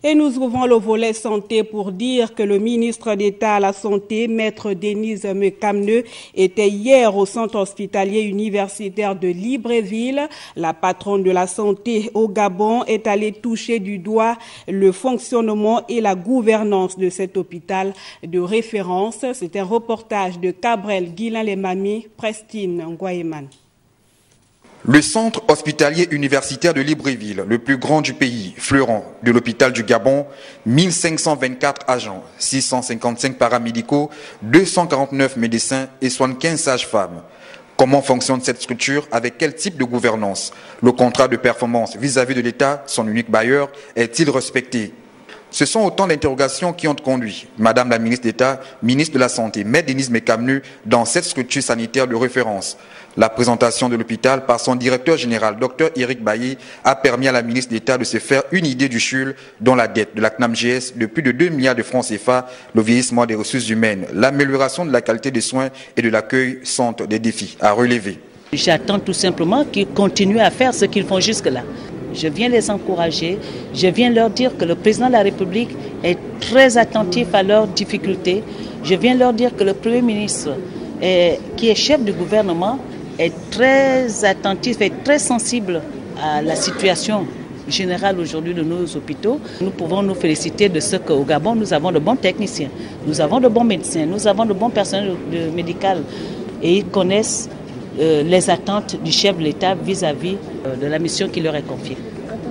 Et nous ouvrons le volet santé pour dire que le ministre d'État à la Santé, Maître Denise Mekamneu, était hier au centre hospitalier universitaire de Libreville. La patronne de la santé au Gabon est allée toucher du doigt le fonctionnement et la gouvernance de cet hôpital de référence. C'est un reportage de Cabrel Guilain-Lemami, Prestine Nguayeman. Le centre hospitalier universitaire de Libreville, le plus grand du pays, fleurant de l'hôpital du Gabon, 1524 agents, 655 paramédicaux, 249 médecins et 75 sages-femmes. Comment fonctionne cette structure? Avec quel type de gouvernance? Le contrat de performance vis-à-vis de l'État, son unique bailleur, est-il respecté? Ce sont autant d'interrogations qui ont conduit Madame la ministre d'État, ministre de la Santé, Maître Denise Mekamneu, dans cette structure sanitaire de référence. La présentation de l'hôpital par son directeur général, Dr Eric Bailly, a permis à la ministre d'État de se faire une idée du CHUL, dont la dette de la CNAMGS de plus de 2 milliards de francs CFA, le vieillissement des ressources humaines, l'amélioration de la qualité des soins et de l'accueil sont des défis à relever. J'attends tout simplement qu'ils continuent à faire ce qu'ils font jusque-là. Je viens les encourager, je viens leur dire que le président de la République est très attentif à leurs difficultés. Je viens leur dire que le Premier ministre, qui est chef du gouvernement, est très attentif et très sensible à la situation générale aujourd'hui de nos hôpitaux. Nous pouvons nous féliciter de ce qu'au Gabon, nous avons de bons techniciens, nous avons de bons médecins, nous avons de bons personnels médicaux et ils connaissent les attentes du chef de l'État vis-à-vis de la mission qui leur est confiée.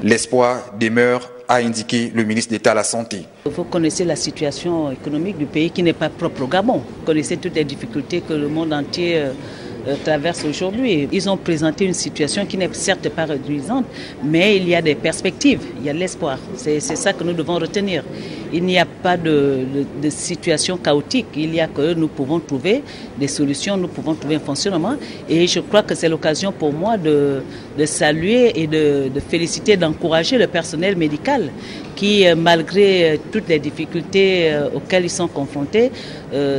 L'espoir demeure, a indiqué le ministre d'État à la Santé. Vous connaissez la situation économique du pays qui n'est pas propre au Gabon. Vous connaissez toutes les difficultés que le monde entier traverse aujourd'hui. Ils ont présenté une situation qui n'est certes pas réduisante, mais il y a des perspectives, il y a de l'espoir. C'est ça que nous devons retenir. Il n'y a pas de situation chaotique, il y a que nous pouvons trouver des solutions, nous pouvons trouver un fonctionnement. Et je crois que c'est l'occasion pour moi de saluer et de féliciter, d'encourager le personnel médical qui, malgré toutes les difficultés auxquelles ils sont confrontés,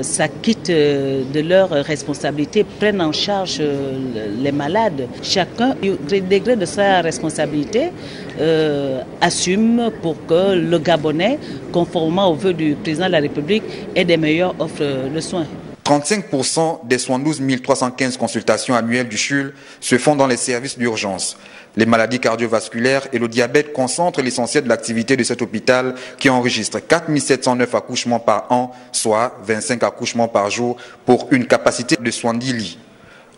s'acquittent de leurs responsabilités, prennent en charge les malades. Chacun, au degré de sa responsabilité, assume pour que le Gabonais, conformément aux vœux du président de la République, ait des meilleures offres de soins. 35% des 72 315 consultations annuelles du CHUL se font dans les services d'urgence. Les maladies cardiovasculaires et le diabète concentrent l'essentiel de l'activité de cet hôpital qui enregistre 4 709 accouchements par an, soit 25 accouchements par jour pour une capacité de 70 lits.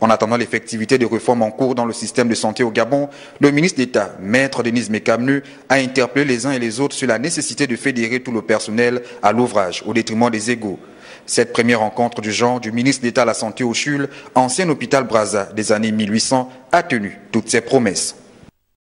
En attendant l'effectivité des réformes en cours dans le système de santé au Gabon, le ministre d'État, Maître Denise Mekamneu, a interpellé les uns et les autres sur la nécessité de fédérer tout le personnel à l'ouvrage, au détriment des égaux. Cette première rencontre du genre du ministre d'État à la Santé au CHUL, ancien hôpital Brazza des années 1800, a tenu toutes ses promesses.